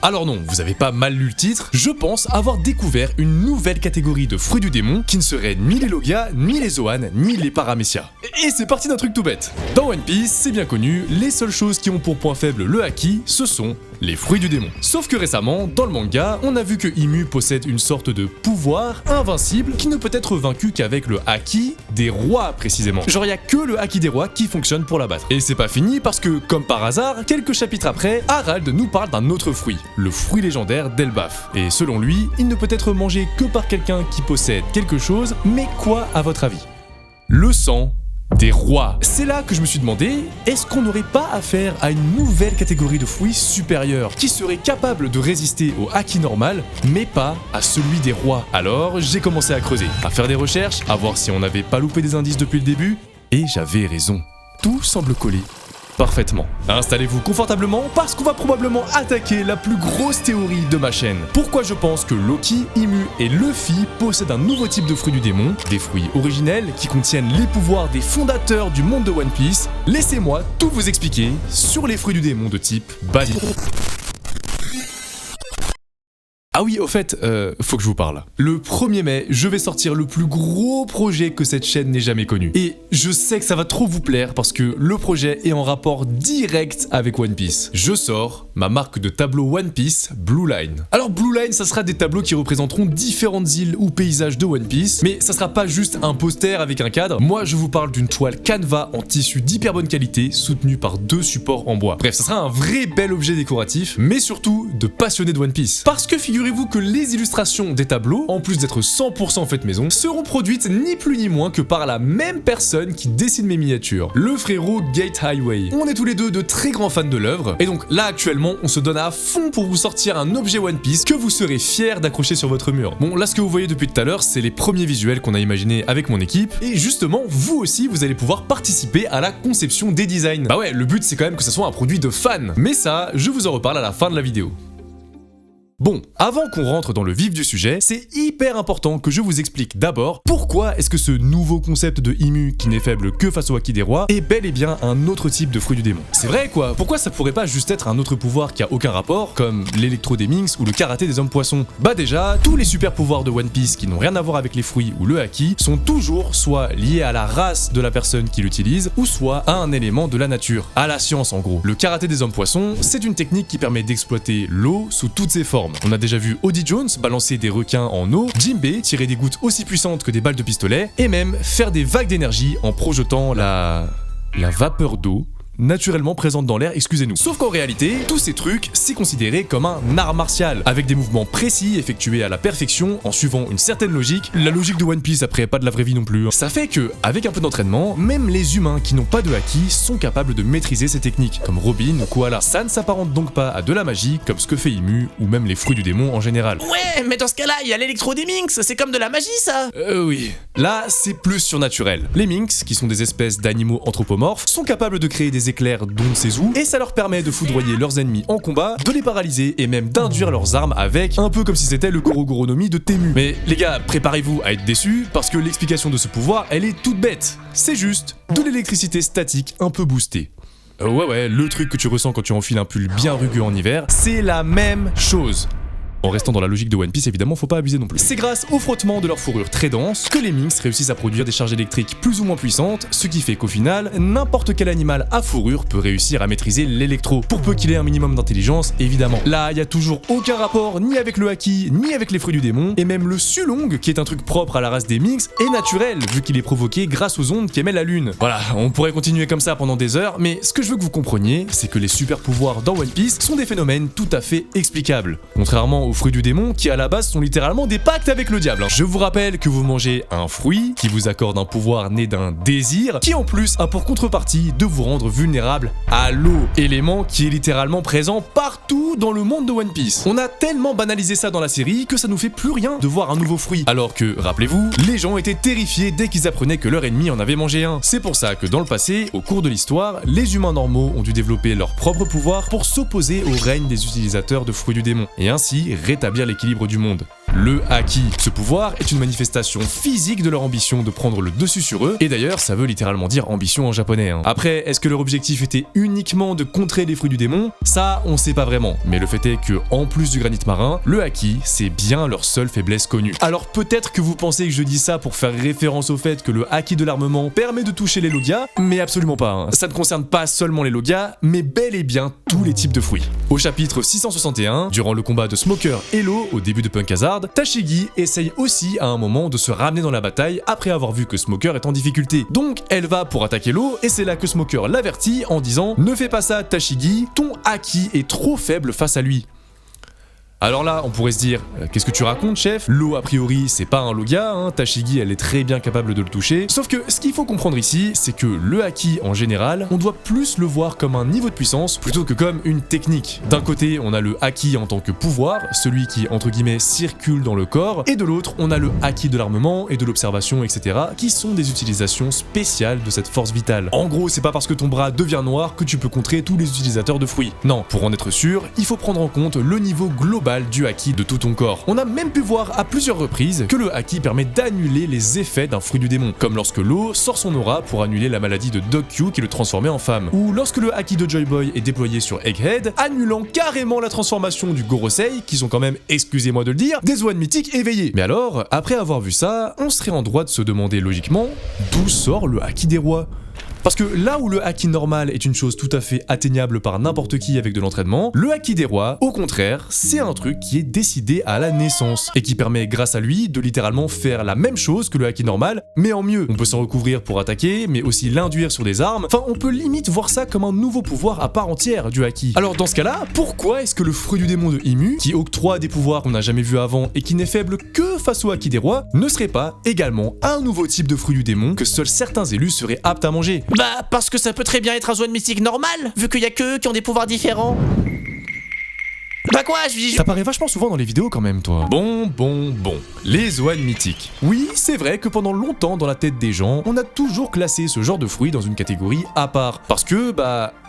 Alors non, vous avez pas mal lu le titre, je pense avoir découvert une nouvelle catégorie de fruits du démon qui ne seraient ni les Logia, ni les Zoan, ni les Paramecia. Et c'est parti d'un truc tout bête. Dans One Piece, c'est bien connu, les seules choses qui ont pour point faible le haki, ce sont les fruits du démon. Sauf que récemment, dans le manga, on a vu que Imu possède une sorte de pouvoir invincible qui ne peut être vaincu qu'avec le haki des rois précisément. Genre y a que le haki des rois qui fonctionne pour l'abattre. Et c'est pas fini parce que, comme par hasard, quelques chapitres après, Harald nous parle d'un autre fruit, le fruit légendaire d'Elbaf. Et selon lui, il ne peut être mangé que par quelqu'un qui possède quelque chose, mais quoi à votre avis? Le sang des rois. C'est là que je me suis demandé, est-ce qu'on n'aurait pas affaire à une nouvelle catégorie de fruits supérieurs qui serait capable de résister au haki normal, mais pas à celui des rois? Alors j'ai commencé à creuser, à faire des recherches, à voir si on n'avait pas loupé des indices depuis le début, et j'avais raison. Tout semble coller parfaitement. Installez-vous confortablement parce qu'on va probablement attaquer la plus grosse théorie de ma chaîne. Pourquoi je pense que Loki, Imu et Luffy possèdent un nouveau type de fruits du démon, des fruits originels qui contiennent les pouvoirs des fondateurs du monde de One Piece. Laissez-moi tout vous expliquer sur les fruits du démon de type basique. Ah oui, au fait, faut que je vous parle. Le 1er mai, je vais sortir le plus gros projet que cette chaîne n'ait jamais connu. Et je sais que ça va trop vous plaire parce que le projet est en rapport direct avec One Piece. Je sors ma marque de tableau One Piece, Blue Line. Alors Blue Line, ça sera des tableaux qui représenteront différentes îles ou paysages de One Piece, mais ça sera pas juste un poster avec un cadre. Moi, je vous parle d'une toile canevas en tissu d'hyper bonne qualité, soutenue par 2 supports en bois. Bref, ça sera un vrai bel objet décoratif, mais surtout de passionnés de One Piece. Parce que figurez-vous que les illustrations des tableaux, en plus d'être 100% faites maison, seront produites ni plus ni moins que par la même personne qui dessine mes miniatures, le frérot Gate Highway. On est tous les deux de très grands fans de l'œuvre, et donc là actuellement on se donne à fond pour vous sortir un objet One Piece que vous serez fiers d'accrocher sur votre mur. Bon, là ce que vous voyez depuis tout à l'heure, c'est les premiers visuels qu'on a imaginés avec mon équipe, et justement vous aussi vous allez pouvoir participer à la conception des designs. Bah ouais, le but c'est quand même que ça soit un produit de fan, mais ça, je vous en reparle à la fin de la vidéo. Bon, avant qu'on rentre dans le vif du sujet, c'est hyper important que je vous explique d'abord pourquoi est-ce que ce nouveau concept de Imu qui n'est faible que face au haki des rois est bel et bien un autre type de fruit du démon. C'est vrai quoi, pourquoi ça pourrait pas juste être un autre pouvoir qui a aucun rapport, comme l'électro des Minks ou le karaté des hommes poissons? Bah déjà, tous les super pouvoirs de One Piece qui n'ont rien à voir avec les fruits ou le haki sont toujours soit liés à la race de la personne qui l'utilise, ou soit à un élément de la nature, à la science en gros. Le karaté des hommes poissons, c'est une technique qui permet d'exploiter l'eau sous toutes ses formes. On a déjà vu Oddie Jones balancer des requins en eau, Jinbei tirer des gouttes aussi puissantes que des balles de pistolet, et même faire des vagues d'énergie en projetant la vapeur d'eau naturellement présente dans l'air, excusez-nous. Sauf qu'en réalité, tous ces trucs, c'est considéré comme un art martial, avec des mouvements précis effectués à la perfection en suivant une certaine logique. La logique de One Piece après, pas de la vraie vie non plus. Ça fait que, avec un peu d'entraînement, même les humains qui n'ont pas de haki sont capables de maîtriser ces techniques, comme Robin ou Koala. Ça ne s'apparente donc pas à de la magie, comme ce que fait Imu, ou même les fruits du démon en général. Ouais, mais dans ce cas-là, il y a l'électro des Minks, c'est comme de la magie ça. Oui. Là, c'est plus surnaturel. Les Minks, qui sont des espèces d'animaux anthropomorphes, sont capables de créer des éclairs d'on ne sait où, et ça leur permet de foudroyer leurs ennemis en combat, de les paralyser et même d'induire leurs armes avec, un peu comme si c'était le Gorogoronomi de Temu. Mais les gars, préparez-vous à être déçus, parce que l'explication de ce pouvoir, elle est toute bête. C'est juste de l'électricité statique un peu boostée. Ouais, le truc que tu ressens quand tu enfiles un pull bien rugueux en hiver, c'est la même chose. En restant dans la logique de One Piece, évidemment, faut pas abuser non plus. C'est grâce au frottement de leur fourrure très dense que les Minks réussissent à produire des charges électriques plus ou moins puissantes, ce qui fait qu'au final, n'importe quel animal à fourrure peut réussir à maîtriser l'électro, pour peu qu'il ait un minimum d'intelligence, évidemment. Là, il y a toujours aucun rapport ni avec le haki, ni avec les fruits du démon, et même le sulong, qui est un truc propre à la race des Minks, est naturel, vu qu'il est provoqué grâce aux ondes qu'émet la lune. Voilà, on pourrait continuer comme ça pendant des heures, mais ce que je veux que vous compreniez, c'est que les super pouvoirs dans One Piece sont des phénomènes tout à fait explicables. Contrairement aux fruits du démon qui à la base sont littéralement des pactes avec le diable. Je vous rappelle que vous mangez un fruit qui vous accorde un pouvoir né d'un désir qui en plus a pour contrepartie de vous rendre vulnérable à l'eau, élément qui est littéralement présent partout dans le monde de One Piece. On a tellement banalisé ça dans la série que ça nous fait plus rien de voir un nouveau fruit, alors que, rappelez-vous, les gens étaient terrifiés dès qu'ils apprenaient que leur ennemi en avait mangé un. C'est pour ça que dans le passé, au cours de l'histoire, les humains normaux ont dû développer leur propre pouvoir pour s'opposer au règne des utilisateurs de fruits du démon, et ainsi rétablir l'équilibre du monde. le haki. Ce pouvoir est une manifestation physique de leur ambition de prendre le dessus sur eux, et d'ailleurs ça veut littéralement dire ambition en japonais. Après, est-ce que leur objectif était uniquement de contrer les fruits du démon? Ça, on sait pas vraiment, mais le fait est que, en plus du granit marin, le haki, c'est bien leur seule faiblesse connue. Alors peut-être que vous pensez que je dis ça pour faire référence au fait que le haki de l'armement permet de toucher les logias, mais absolument pas. Ça ne concerne pas seulement les logias, mais bel et bien tous les types de fruits. Au chapitre 661, durant le combat de Smoker et Law au début de Punk Hazard, Tashigi essaye aussi à un moment de se ramener dans la bataille après avoir vu que Smoker est en difficulté. Donc elle va pour attaquer Law, et c'est là que Smoker l'avertit en disant « Ne fais pas ça Tashigi, ton haki est trop faible face à lui ». Alors là, on pourrait se dire, qu'est-ce que tu racontes, chef? Law, a priori, c'est pas un logia, Tashigi, elle est très bien capable de le toucher. Sauf que ce qu'il faut comprendre ici, c'est que le haki, en général, on doit plus le voir comme un niveau de puissance plutôt que comme une technique. D'un côté, on a le haki en tant que pouvoir, celui qui, entre guillemets, circule dans le corps, et de l'autre, on a le haki de l'armement et de l'observation, etc., qui sont des utilisations spéciales de cette force vitale. En gros, c'est pas parce que ton bras devient noir que tu peux contrer tous les utilisateurs de fruits. Non, pour en être sûr, il faut prendre en compte le niveau global du haki de tout ton corps. On a même pu voir à plusieurs reprises que le haki permet d'annuler les effets d'un fruit du démon, comme lorsque Law sort son aura pour annuler la maladie de Dog Q qui le transformait en femme, ou lorsque le haki de Joy Boy est déployé sur Egghead, annulant carrément la transformation du Gorosei, qui sont quand même, excusez-moi de le dire, des Zoan mythiques éveillés. Mais alors, après avoir vu ça, on serait en droit de se demander logiquement d'où sort le haki des rois. Parce que là où le haki normal est une chose tout à fait atteignable par n'importe qui avec de l'entraînement, le haki des rois, au contraire, c'est un truc qui est décidé à la naissance, et qui permet grâce à lui de littéralement faire la même chose que le haki normal, mais en mieux. On peut s'en recouvrir pour attaquer, mais aussi l'induire sur des armes, enfin on peut limite voir ça comme un nouveau pouvoir à part entière du haki. Alors dans ce cas-là, pourquoi est-ce que le fruit du démon de Imu, qui octroie des pouvoirs qu'on n'a jamais vus avant et qui n'est faible que face au haki des rois, ne serait pas également un nouveau type de fruit du démon que seuls certains élus seraient aptes à manger? Bah, parce que ça peut très bien être un Zoan mythique normal, vu qu'il y a qu'eux qui ont des pouvoirs différents. Bah quoi, je dis... Ça paraît vachement souvent dans les vidéos quand même, toi. Bon. Les Zoan mythiques. Oui, c'est vrai que pendant longtemps dans la tête des gens, on a toujours classé ce genre de fruits dans une catégorie à part. Parce que,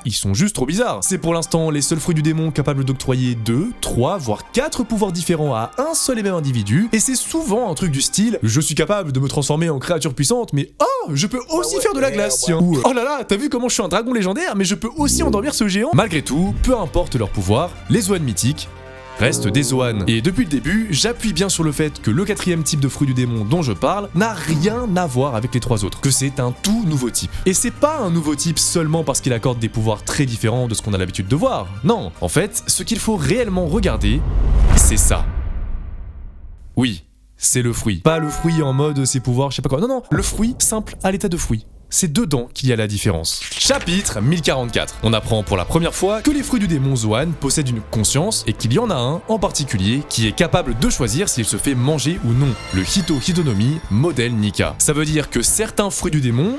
ils sont juste trop bizarres. C'est pour l'instant les seuls fruits du démon capables d'octroyer 2, 3, voire 4 pouvoirs différents à un seul et même individu, et c'est souvent un truc du style « Je suis capable de me transformer en créature puissante, mais oh, je peux aussi faire de la glace, tiens !» Ou « Oh là là, t'as vu comment je suis un dragon légendaire, mais je peux aussi endormir ce géant ?» Malgré tout, peu importe leur pouvoir, les Zoan mythiques restent des Zoan. Et depuis le début, j'appuie bien sur le fait que le 4e type de fruit du démon dont je parle n'a rien à voir avec les 3 autres, que c'est un tout nouveau type. Et c'est pas un nouveau type seulement parce qu'il accorde des pouvoirs très différents de ce qu'on a l'habitude de voir. Non, en fait, ce qu'il faut réellement regarder, c'est ça. Oui, c'est le fruit. Pas le fruit en mode ses pouvoirs, je sais pas quoi. Non, le fruit simple à l'état de fruit. C'est dedans qu'il y a la différence. Chapitre 1044. On apprend pour la première fois que les fruits du démon Zoan possèdent une conscience et qu'il y en a un en particulier qui est capable de choisir s'il se fait manger ou non. Le Hito Hitonomi modèle Nika. Ça veut dire que certains fruits du démon,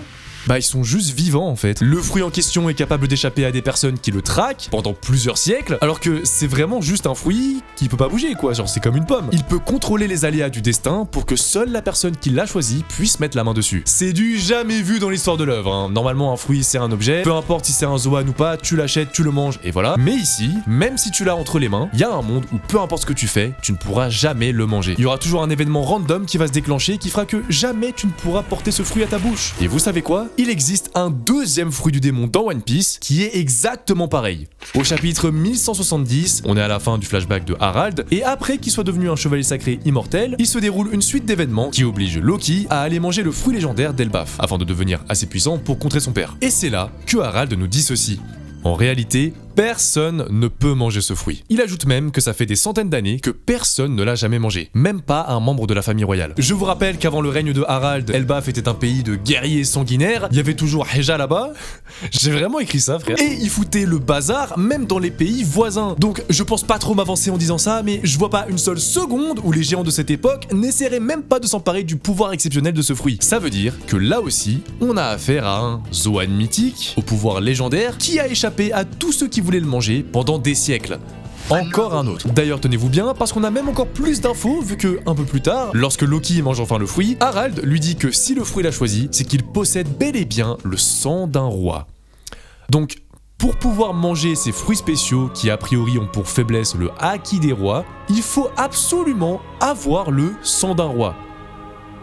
ils sont juste vivants en fait. Le fruit en question est capable d'échapper à des personnes qui le traquent pendant plusieurs siècles, alors que c'est vraiment juste un fruit qui peut pas bouger quoi, genre c'est comme une pomme. Il peut contrôler les aléas du destin pour que seule la personne qui l'a choisi puisse mettre la main dessus. C'est du jamais vu dans l'histoire de l'œuvre. Normalement un fruit c'est un objet, peu importe si c'est un Zoan ou pas, tu l'achètes, tu le manges et voilà. Mais ici, même si tu l'as entre les mains, il y a un monde où peu importe ce que tu fais, tu ne pourras jamais le manger. Il y aura toujours un événement random qui va se déclencher qui fera que jamais tu ne pourras porter ce fruit à ta bouche. Et vous savez quoi? Il existe un 2e fruit du démon dans One Piece qui est exactement pareil. Au chapitre 1170, on est à la fin du flashback de Harald, et après qu'il soit devenu un chevalier sacré immortel, il se déroule une suite d'événements qui oblige Loki à aller manger le fruit légendaire d'Elbaf, afin de devenir assez puissant pour contrer son père. Et c'est là que Harald nous dit ceci. En réalité, personne ne peut manger ce fruit. Il ajoute même que ça fait des centaines d'années que personne ne l'a jamais mangé, même pas un membre de la famille royale. Je vous rappelle qu'avant le règne de Harald, Elbaf était un pays de guerriers sanguinaires, il y avait toujours Heja là-bas. J'ai vraiment écrit ça, frère. Et il foutait le bazar même dans les pays voisins. Donc je pense pas trop m'avancer en disant ça, mais je vois pas une seule seconde où les géants de cette époque n'essaieraient même pas de s'emparer du pouvoir exceptionnel de ce fruit. Ça veut dire que là aussi, on a affaire à un Zoan mythique, au pouvoir légendaire, qui a échappé à tous ceux qui voulaient le manger pendant des siècles. Encore un autre. D'ailleurs, tenez-vous bien, parce qu'on a même encore plus d'infos, vu que, un peu plus tard, lorsque Loki mange enfin le fruit, Harald lui dit que si le fruit l'a choisi, c'est qu'il possède bel et bien le sang d'un roi. Donc, Pour pouvoir manger ces fruits spéciaux qui a priori ont pour faiblesse le haki des rois, il faut absolument avoir le sang d'un roi.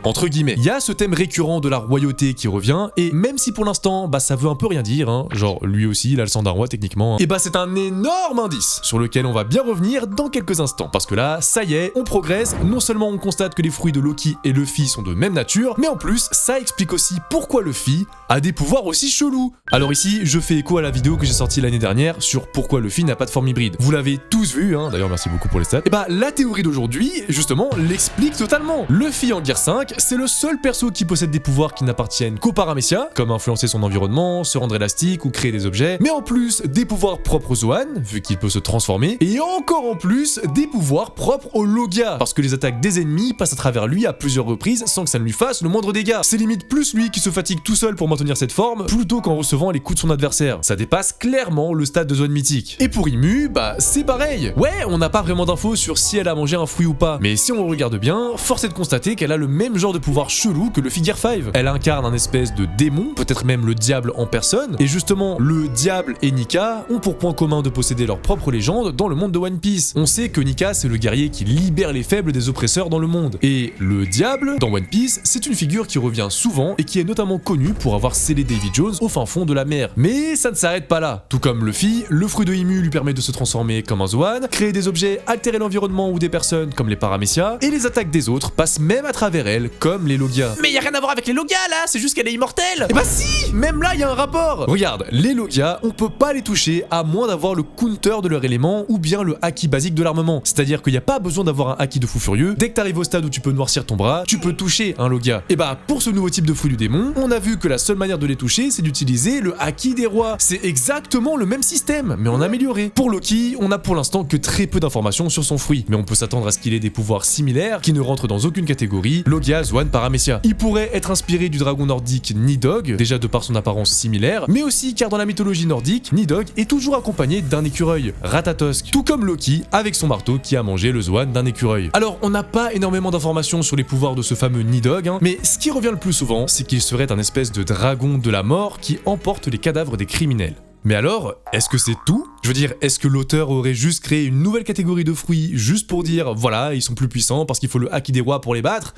Entre guillemets. Il y a ce thème récurrent de la royauté qui revient, et même si pour l'instant, ça veut un peu rien dire, hein, genre lui aussi, il a le sang d'un roi techniquement, et c'est un énorme indice, sur lequel on va bien revenir dans quelques instants. Parce que là, ça y est, on progresse, non seulement on constate que les fruits de Loki et Luffy sont de même nature, mais en plus, ça explique aussi pourquoi Luffy a des pouvoirs aussi chelous. Alors ici, je fais écho à la vidéo que j'ai sortie l'année dernière sur pourquoi Luffy n'a pas de forme hybride. Vous l'avez tous vu, hein, d'ailleurs merci beaucoup pour les stats. Et la théorie d'aujourd'hui, justement, l'explique totalement. Luffy en Gear 5, c'est le seul perso qui possède des pouvoirs qui n'appartiennent qu'aux Paramecia, comme influencer son environnement, se rendre élastique ou créer des objets, mais en plus des pouvoirs propres aux Zoan, vu qu'il peut se transformer, et encore en plus des pouvoirs propres au Logia, parce que les attaques des ennemis passent à travers lui à plusieurs reprises sans que ça ne lui fasse le moindre dégât. C'est limite plus lui qui se fatigue tout seul pour maintenir cette forme, plutôt qu'en recevant les coups de son adversaire. Ça dépasse clairement le stade de Zoan mythique. Et pour Imu, c'est pareil. Ouais, on n'a pas vraiment d'infos sur si elle a mangé un fruit ou pas, mais si on le regarde bien, force est de constater qu'elle a le même genre de pouvoir chelou que le Figure 5. Elle incarne un espèce de démon, peut-être même le diable en personne, et justement, le diable et Nika ont pour point commun de posséder leur propre légende dans le monde de One Piece. On sait que Nika, c'est le guerrier qui libère les faibles des oppresseurs dans le monde. Et le diable, dans One Piece, c'est une figure qui revient souvent et qui est notamment connue pour avoir scellé Davy Jones au fin fond de la mer. Mais ça ne s'arrête pas là. Tout comme Luffy, le fruit de Imu lui permet de se transformer comme un Zoan, créer des objets, altérer l'environnement ou des personnes comme les Paramecia, et les attaques des autres passent même à travers elle comme les Logia. Mais y a rien à voir avec les Logia là, c'est juste qu'elle est immortelle. Si, même là y a un rapport. Regarde, les Logia, on peut pas les toucher à moins d'avoir le counter de leur élément ou bien le haki basique de l'armement. C'est-à-dire qu'il n'y a pas besoin d'avoir un haki de fou furieux. Dès que t'arrives au stade où tu peux noircir ton bras, tu peux toucher un Logia. Et pour ce nouveau type de fruit du démon, on a vu que la seule manière de les toucher, c'est d'utiliser le haki des rois. C'est exactement le même système, mais en amélioré. Pour Loki, on a pour l'instant que très peu d'informations sur son fruit, mais on peut s'attendre à ce qu'il ait des pouvoirs similaires qui ne rentrent dans aucune catégorie, Logia, Zoan, Paramecia. Il pourrait être inspiré du dragon nordique Nidhogg, déjà de par son apparence similaire, mais aussi car dans la mythologie nordique, Nidhogg est toujours accompagné d'un écureuil, Ratatosk, tout comme Loki avec son marteau qui a mangé le Zoan d'un écureuil. Alors on n'a pas énormément d'informations sur les pouvoirs de ce fameux Nidhogg, mais ce qui revient le plus souvent, c'est qu'il serait un espèce de dragon de la mort qui emporte les cadavres des criminels. Mais alors, est-ce que c'est tout? Je veux dire, est-ce que l'auteur aurait juste créé une nouvelle catégorie de fruits juste pour dire, voilà, ils sont plus puissants parce qu'il faut le haki des rois pour les battre?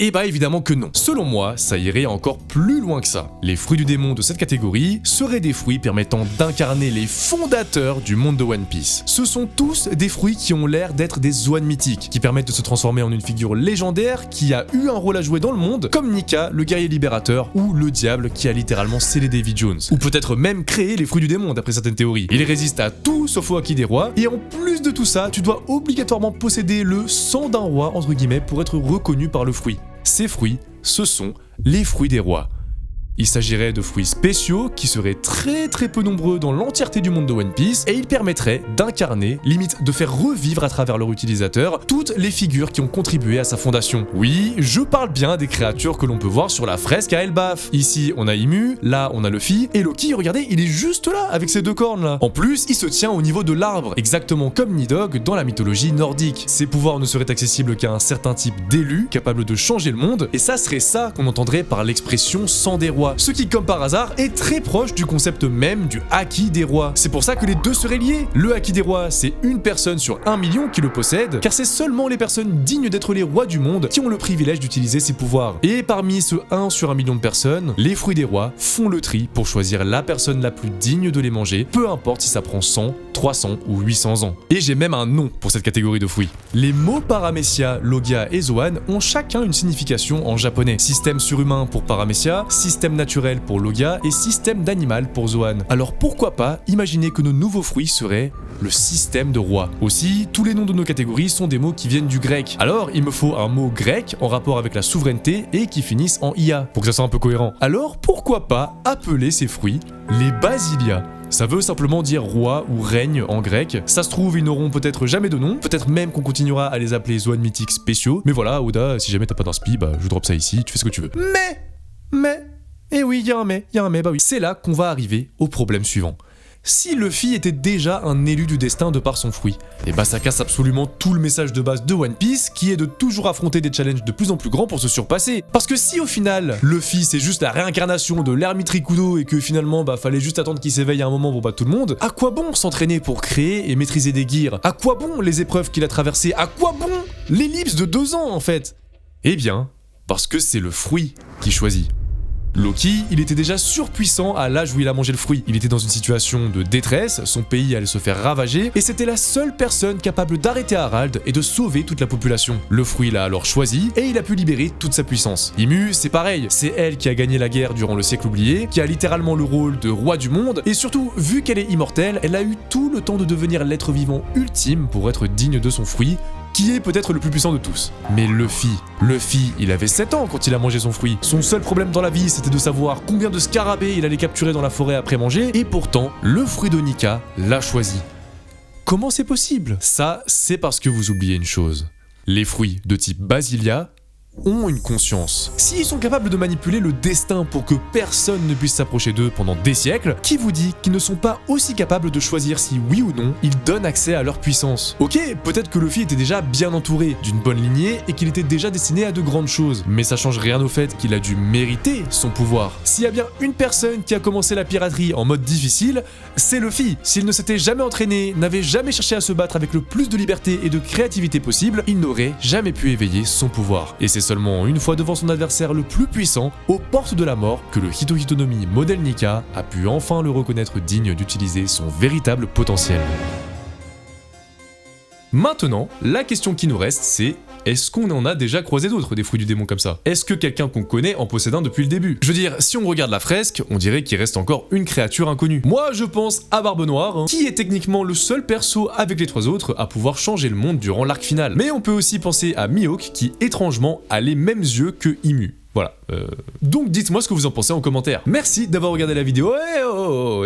Et évidemment que non. Selon moi, ça irait encore plus loin que ça. Les fruits du démon de cette catégorie seraient des fruits permettant d'incarner les fondateurs du monde de One Piece. Ce sont tous des fruits qui ont l'air d'être des Zoan mythiques, qui permettent de se transformer en une figure légendaire qui a eu un rôle à jouer dans le monde, comme Nika, le guerrier libérateur, ou le diable qui a littéralement scellé Davy Jones. Ou peut-être même créé les fruits du démon d'après certaines théories. Il résiste à tout sauf au haki des rois, et en plus de tout ça, tu dois obligatoirement posséder le sang d'un roi, entre guillemets, pour être reconnu par le fruit. Ces fruits, ce sont les fruits des rois. Il s'agirait de fruits spéciaux qui seraient très peu nombreux dans l'entièreté du monde de One Piece et ils permettraient d'incarner, limite de faire revivre à travers leur utilisateur, toutes les figures qui ont contribué à sa fondation. Oui, je parle bien des créatures que l'on peut voir sur la fresque à Elbaf. Ici, on a Imu, là, on a Luffy, et Loki, regardez, il est juste là, avec ses deux cornes là. En plus, il se tient au niveau de l'arbre, exactement comme Nidhogg dans la mythologie nordique. Ses pouvoirs ne seraient accessibles qu'à un certain type d'élu, capable de changer le monde, et ça serait ça qu'on entendrait par l'expression sang des rois. Ce qui, comme par hasard, est très proche du concept même du haki des rois. C'est pour ça que les deux seraient liés. Le haki des rois, c'est une personne sur 1 million qui le possède, car c'est seulement les personnes dignes d'être les rois du monde qui ont le privilège d'utiliser ces pouvoirs. Et parmi ce 1 sur 1 million de personnes, les fruits des rois font le tri pour choisir la personne la plus digne de les manger, peu importe si ça prend 100, 300 ou 800 ans. Et j'ai même un nom pour cette catégorie de fruits. Les mots Paramecia, Logia et Zoan ont chacun une signification en japonais. Système surhumain pour Paramecia, système naturel pour Logia et système d'animal pour Zoan. Alors pourquoi pas imaginer que nos nouveaux fruits seraient le système de roi. Aussi, tous les noms de nos catégories sont des mots qui viennent du grec. Alors, il me faut un mot grec en rapport avec la souveraineté et qui finisse en IA, pour que ça soit un peu cohérent. Alors, pourquoi pas appeler ces fruits les basilia? Ça veut simplement dire roi ou règne en grec. Ça se trouve, ils n'auront peut-être jamais de nom. Peut-être même qu'on continuera à les appeler Zoan mythiques spéciaux. Mais voilà, Oda, si jamais t'as pas d'inspi, je drop ça ici, tu fais ce que tu veux. Mais... Et oui, il y a un mais, bah oui. C'est là qu'on va arriver au problème suivant. Si Luffy était déjà un élu du destin de par son fruit, et bah ça casse absolument tout le message de base de One Piece qui est de toujours affronter des challenges de plus en plus grands pour se surpasser. Parce que si au final, Luffy c'est juste la réincarnation de l'ermite Rikudo et que finalement bah fallait juste attendre qu'il s'éveille à un moment pour battre tout le monde, à quoi bon s'entraîner pour créer et maîtriser des gears? À quoi bon les épreuves qu'il a traversées? À quoi bon l'ellipse de 2 ans en fait? Eh bien, parce que c'est le fruit qui choisit. Loki, il était déjà surpuissant à l'âge où il a mangé le fruit. Il était dans une situation de détresse, son pays allait se faire ravager, et c'était la seule personne capable d'arrêter Harald et de sauver toute la population. Le fruit l'a alors choisi, et il a pu libérer toute sa puissance. Ymue, c'est pareil, c'est elle qui a gagné la guerre durant le siècle oublié, qui a littéralement le rôle de roi du monde, et surtout, vu qu'elle est immortelle, elle a eu tout le temps de devenir l'être vivant ultime pour être digne de son fruit, qui est peut-être le plus puissant de tous. Mais Luffy, il avait 7 ans quand il a mangé son fruit. Son seul problème dans la vie, c'était de savoir combien de scarabées il allait capturer dans la forêt après manger, et pourtant, le fruit de Nika l'a choisi. Comment c'est possible? Ça, c'est parce que vous oubliez une chose. Les fruits de type Basilia ont une conscience. S'ils sont capables de manipuler le destin pour que personne ne puisse s'approcher d'eux pendant des siècles, qui vous dit qu'ils ne sont pas aussi capables de choisir si oui ou non ils donnent accès à leur puissance? Ok, peut-être que Luffy était déjà bien entouré, d'une bonne lignée et qu'il était déjà destiné à de grandes choses, mais ça change rien au fait qu'il a dû mériter son pouvoir. S'il y a bien une personne qui a commencé la piraterie en mode difficile, c'est Luffy. S'il ne s'était jamais entraîné, n'avait jamais cherché à se battre avec le plus de liberté et de créativité possible, il n'aurait jamais pu éveiller son pouvoir. Et c'est seulement une fois devant son adversaire le plus puissant, aux portes de la mort, que le Hito-Hitonomi modèle Nika a pu enfin le reconnaître digne d'utiliser son véritable potentiel. Maintenant, la question qui nous reste, c'est: est-ce qu'on en a déjà croisé d'autres des fruits du démon comme ça? Est-ce que quelqu'un qu'on connaît en possède un depuis le début? Je veux dire, si on regarde la fresque, on dirait qu'il reste encore une créature inconnue. Moi, je pense à Barbe Noire, qui est techniquement le seul perso avec les 3 autres à pouvoir changer le monde durant l'arc final. Mais on peut aussi penser à Mihawk, qui étrangement a les mêmes yeux que Ymue. Voilà. Donc dites-moi ce que vous en pensez en commentaire. Merci d'avoir regardé la vidéo.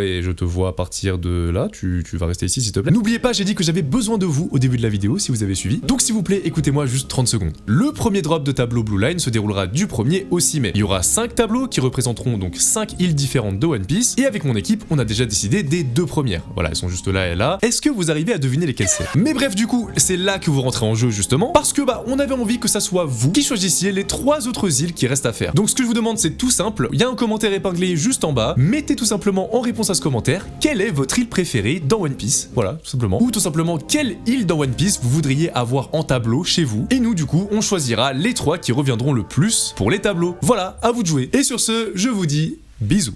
Et je te vois partir de là. Tu vas rester ici s'il te plaît. N'oubliez pas, j'ai dit que j'avais besoin de vous au début de la vidéo si vous avez suivi. Donc s'il vous plaît, écoutez-moi juste 30 secondes. Le premier drop de tableau Blue Line se déroulera du 1er au 6 mai. Il y aura 5 tableaux qui représenteront donc 5 îles différentes de One Piece. Et avec mon équipe, on a déjà décidé des 2 premières. Voilà, elles sont juste là et là. Est-ce que vous arrivez à deviner lesquelles c'est? Mais bref, du coup, c'est là que vous rentrez en jeu justement. Parce que on avait envie que ça soit vous qui choisissiez les 3 autres îles qui restent à faire. Donc ce que je vous demande, c'est tout simple, il y a un commentaire épinglé juste en bas, mettez tout simplement en réponse à ce commentaire quelle est votre île préférée dans One Piece, voilà, tout simplement, ou tout simplement quelle île dans One Piece vous voudriez avoir en tableau chez vous, et nous du coup on choisira les 3 qui reviendront le plus pour les tableaux. Voilà, à vous de jouer. Et sur ce, je vous dis bisous.